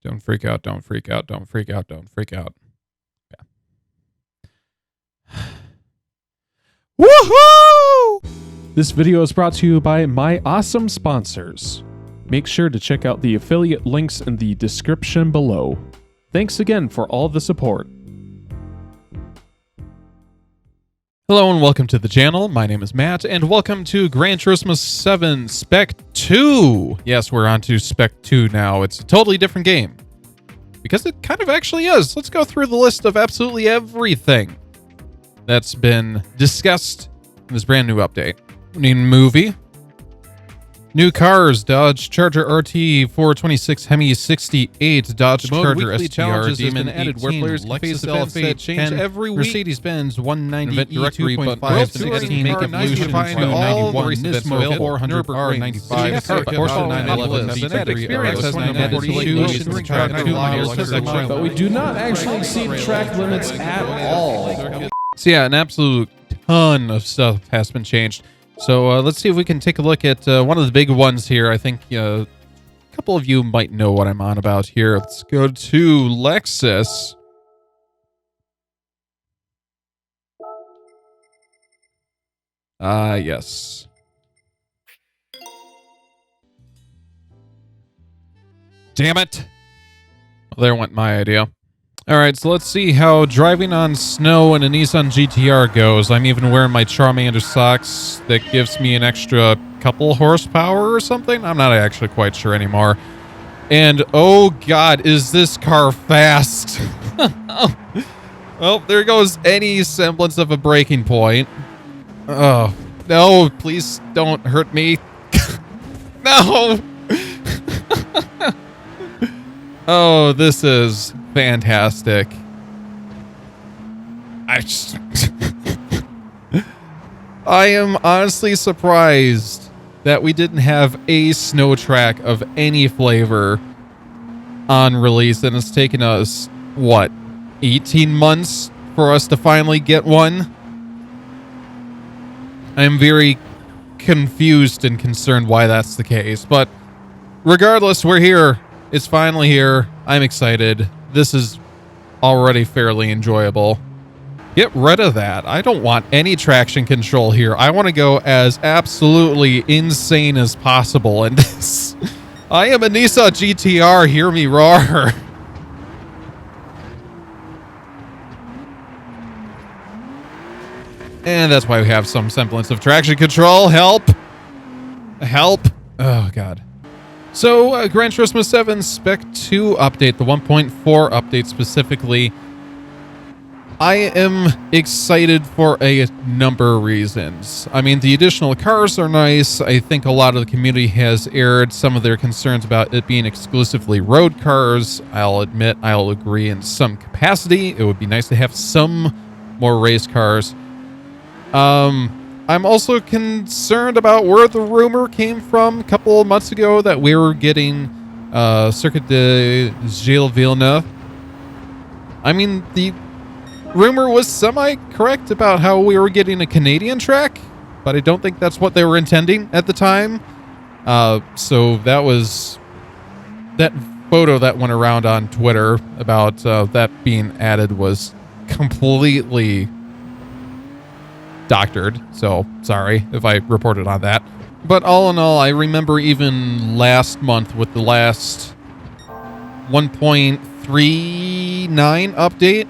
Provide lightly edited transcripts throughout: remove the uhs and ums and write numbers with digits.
Don't freak out, don't freak out, don't freak out, don't freak out. Okay. Woohoo! This video is brought to you by my awesome sponsors. Make sure to check out the affiliate links in the description below. Thanks again for all the support. Hello and welcome to the channel. My name is Matt and welcome to Gran Turismo 7 Spec 2. Yes, we're on to Spec 2 now. It's a totally different game. Because it kind of actually is. Let's go through the list of absolutely everything that's been discussed in this brand new update. New movie. New cars, Dodge Charger RT 426 Hemi 68, Dodge Charger STR Demon added where players can face events change every week. Mercedes-Benz 190 2.5 16 make evolution find all the Nismo 400 R95 Porsche 911 experience has 942 But we do not actually exceed track limits at all. So yeah, an absolute ton of stuff has been changed. So let's see if we can take a look at one of the big ones here. I think a couple of you might know what I'm on about here. Let's go to Lexus. Yes. Damn it. Well, there went my idea. All right, so let's see how driving on snow in a Nissan GTR goes. I'm even wearing my Charmander socks that gives me an extra couple horsepower or something. I'm not actually quite sure anymore. And oh God, is this car fast? Well, there goes any semblance of a braking point. Oh, no, please don't hurt me. No. Oh, this is fantastic. I am honestly surprised that we didn't have a snow track of any flavor on release, and it's taken us, what, 18 months for us to finally get one? I'm very confused and concerned why that's the case, but regardless, we're here. It's finally here. I'm excited. This is already fairly enjoyable. Get rid of that. I don't want any traction control here. I want to go as absolutely insane as possible in this. I am a Nissan GTR. Hear me roar. And that's why we have some semblance of traction control. Help. Help. Oh, God. So, Gran Turismo 7 Spec 2 update, the 1.4 update specifically. I am excited for a number of reasons. I mean, the additional cars are nice. I think a lot of the community has aired some of their concerns about it being exclusively road cars. I'll admit, I'll agree in some capacity. It would be nice to have some more race cars. I'm also concerned about where the rumor came from a couple of months ago that we were getting Circuit de Gilles Villeneuve. I mean, the rumor was semi-correct about how we were getting a Canadian track, but I don't think that's what they were intending at the time. So that was that photo that went around on Twitter about that being added was completely doctored, so sorry if I reported on that. But all in all, I remember even last month with the last 1.39 update,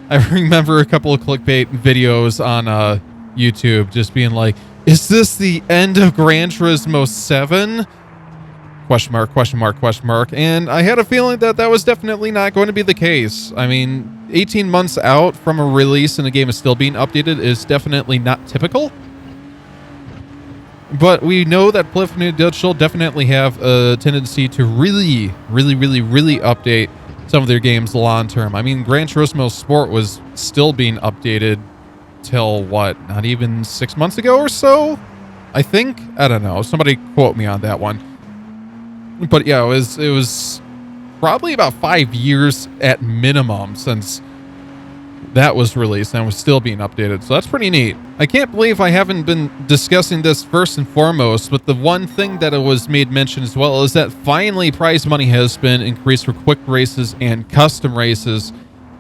I remember a couple of clickbait videos on YouTube just being like, is this the end of Gran Turismo 7? Question mark, question mark, question mark. And I had a feeling that that was definitely not going to be the case. I mean, 18 months out from a release and a game is still being updated is definitely not typical. But we know that Polyphony Digital definitely have a tendency to really update some of their games long term. I mean, Gran Turismo Sport was still being updated till what, not even 6 months ago or so? I think? I don't know. Somebody quote me on that one. But yeah, it was probably about 5 years at minimum since that was released and was still being updated. So that's pretty neat. I can't believe I haven't been discussing this first and foremost, but the one thing that it was made mention as well is that finally prize money has been increased for quick races and custom races.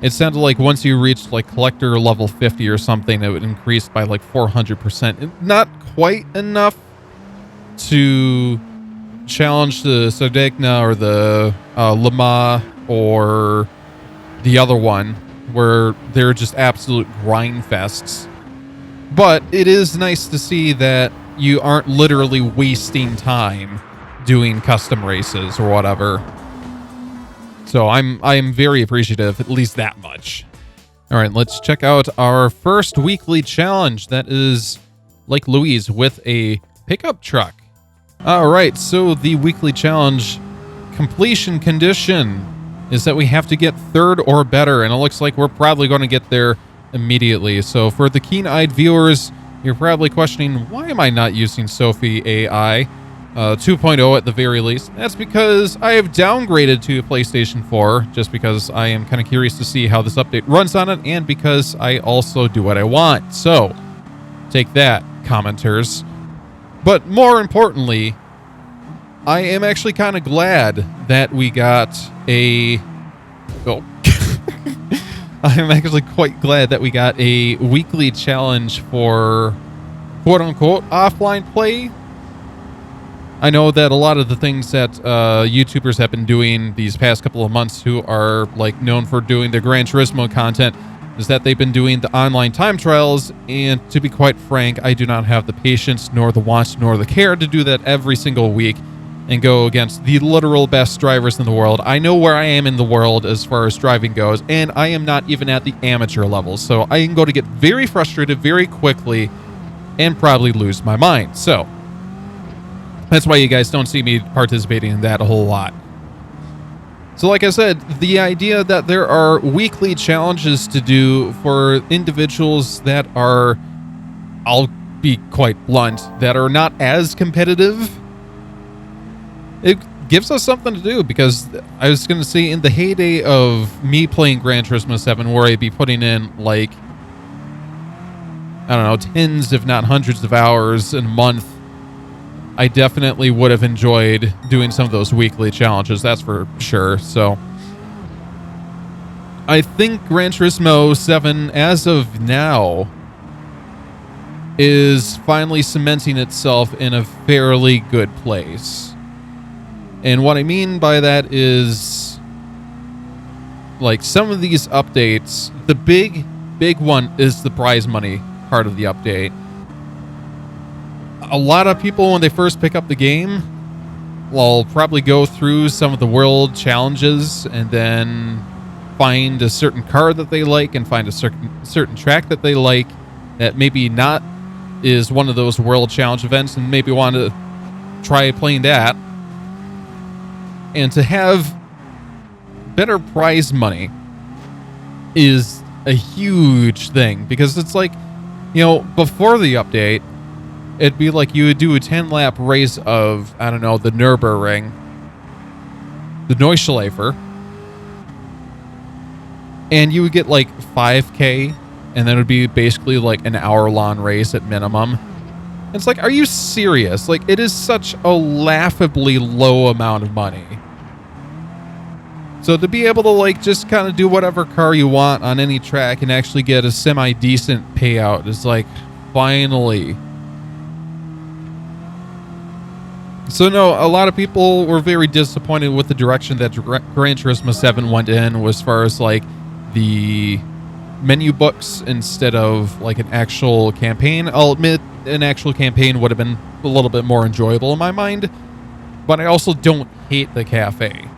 It sounded like once you reached like collector level 50 or something, it would increase by like 400%. Not quite enough to challenge the Sardegna or the Lama or the other one, where they're just absolute grind fests. But it is nice to see that you aren't literally wasting time doing custom races or whatever. So I am very appreciative, at least that much. All right, let's check out our first weekly challenge. That is Lake Louise with a pickup truck. All right, so the weekly challenge completion condition is that we have to get 3rd or better, and it looks like we're probably going to get there immediately. So for the keen-eyed viewers, you're probably questioning, why am I not using Sophie AI 2.0 at the very least? That's because I have downgraded to PlayStation 4, just because I am kind of curious to see how this update runs on it, and because I also do what I want. So take that, commenters. But more importantly, I am actually kind of glad that we got a... Oh. I'm actually quite glad that we got a weekly challenge for quote-unquote offline play. I know that a lot of the things that YouTubers have been doing these past couple of months who are like known for doing the Gran Turismo content is that they've been doing the online time trials, and to be quite frank, I do not have the patience, nor the want, nor the care to do that every single week and go against the literal best drivers in the world. I know where I am in the world as far as driving goes, and I am not even at the amateur level, so I can go to get very frustrated very quickly and probably lose my mind. So that's why you guys don't see me participating in that a whole lot. So like I said, the idea that there are weekly challenges to do for individuals that are, I'll be quite blunt, that are not as competitive, it gives us something to do, because I was going to say in the heyday of me playing Gran Turismo 7, where I'd be putting in like, I don't know, tens if not hundreds of hours in a month, I definitely would have enjoyed doing some of those weekly challenges, that's for sure. So I think Gran Turismo 7, as of now, is finally cementing itself in a fairly good place. And what I mean by that is, like, some of these updates, the big one is the prize money part of the update. A lot of people, when they first pick up the game, will probably go through some of the world challenges and then find a certain car that they like and find a certain track that they like that maybe not is one of those world challenge events, and maybe want to try playing that. And to have better prize money is a huge thing, because it's like, you know, before the update, it'd be like you would do a 10-lap race of, I don't know, the Nürburgring, the Neuschleifer, and you would get like 5K, and then it would be basically like an hour-long race at minimum. And it's like, are you serious? Like, it is such a laughably low amount of money. So to be able to like just kind of do whatever car you want on any track and actually get a semi-decent payout is like, finally. So no, a lot of people were very disappointed with the direction that Gran Turismo 7 went in, as far as like the menu books instead of like an actual campaign. I'll admit an actual campaign would have been a little bit more enjoyable in my mind, but I also don't hate the cafe.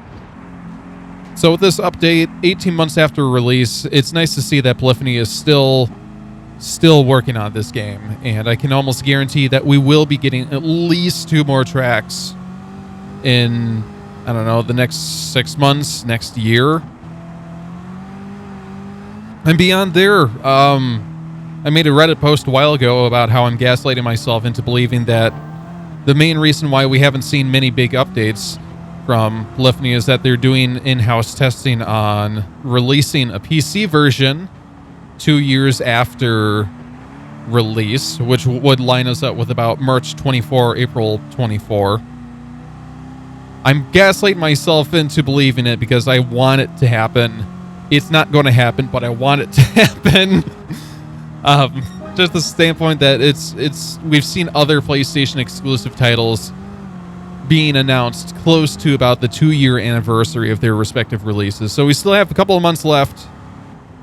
So with this update, 18 months after release, it's nice to see that Polyphony is still working on this game, and I can almost guarantee that we will be getting at least 2 more tracks in, I don't know, the next 6 months, next year. And beyond there, I made a Reddit post a while ago about how I'm gaslighting myself into believing that the main reason why we haven't seen many big updates from Polyphony is that they're doing in-house testing on releasing a PC version 2 years after release, which would line us up with about March 24, April 24. I'm gaslighting myself into believing it because I want it to happen. It's not going to happen, but I want it to happen. Just the standpoint that we've seen other PlayStation exclusive titles being announced close to about the 2-year anniversary of their respective releases. So we still have a couple of months left.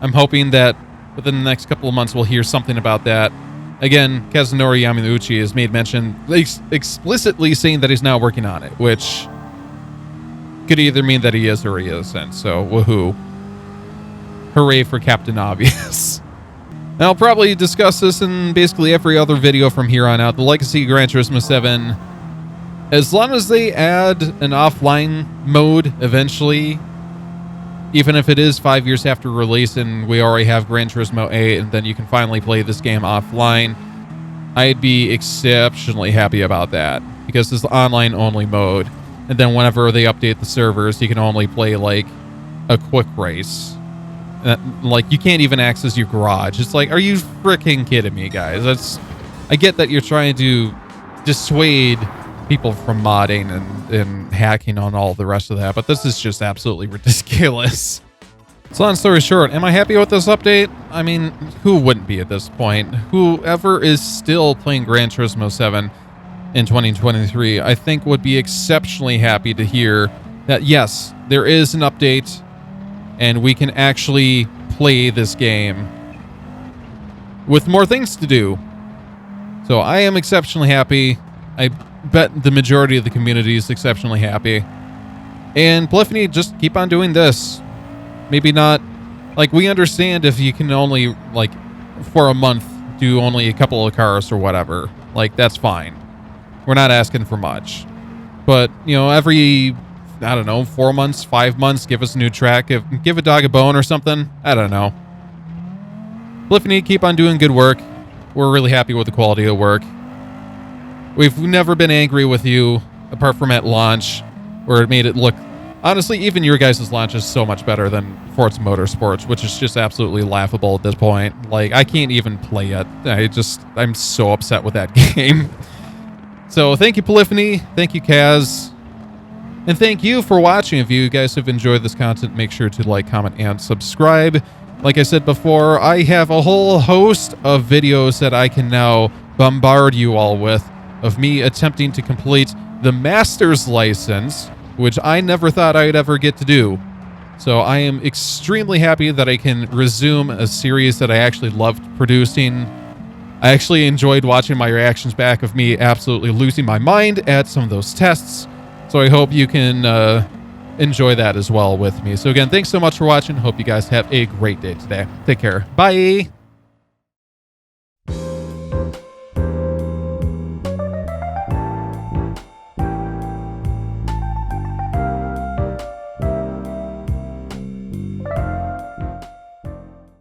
I'm hoping that within the next couple of months we'll hear something about that. Again, Kazunori Yamauchi has made mention explicitly saying that he's now working on it, which could either mean that he is or he isn't. So woohoo. Hooray for Captain Obvious. I'll probably discuss this in basically every other video from here on out. The Legacy Gran Turismo 7, as long as they add an offline mode eventually, even if it is 5 years after release and we already have Gran Turismo 8 and then you can finally play this game offline, I'd be exceptionally happy about that, because it's the online only mode. And then whenever they update the servers, you can only play like a quick race. Like, you can't even access your garage. It's like, are you freaking kidding me, guys? I get that you're trying to dissuade people from modding and hacking on all the rest of that, but this is just absolutely ridiculous. So long story short, am I happy with this update? I mean, who wouldn't be at this point? Whoever is still playing Gran Turismo 7 in 2023, I think would be exceptionally happy to hear that, yes, there is an update and we can actually play this game with more things to do. So I am exceptionally happy. I bet the majority of the community is exceptionally happy. And Polyphony, just keep on doing this. Maybe not, like, we understand if you can only, like, for a month, do only a couple of cars or whatever. Like, that's fine. We're not asking for much. But, you know, every, I don't know, 4 months, 5 months, give us a new track. Give a dog a bone or something. I don't know. Polyphony, keep on doing good work. We're really happy with the quality of the work. We've never been angry with you, apart from at launch, where it made it look... Honestly, even your guys' launch is so much better than Forza Motorsports, which is just absolutely laughable at this point. Like, I can't even play it. I'm so upset with that game. So, thank you, Polyphony. Thank you, Kaz. And thank you for watching. If you guys have enjoyed this content, make sure to like, comment, and subscribe. Like I said before, I have a whole host of videos that I can now bombard you all with, of me attempting to complete the master's license, which I never thought I'd ever get to do. So I am extremely happy that I can resume a series that I actually loved producing. I actually enjoyed watching my reactions back of me absolutely losing my mind at some of those tests. So I hope you can enjoy that as well with me. So again, thanks so much for watching. Hope you guys have a great day today. Take care. Bye.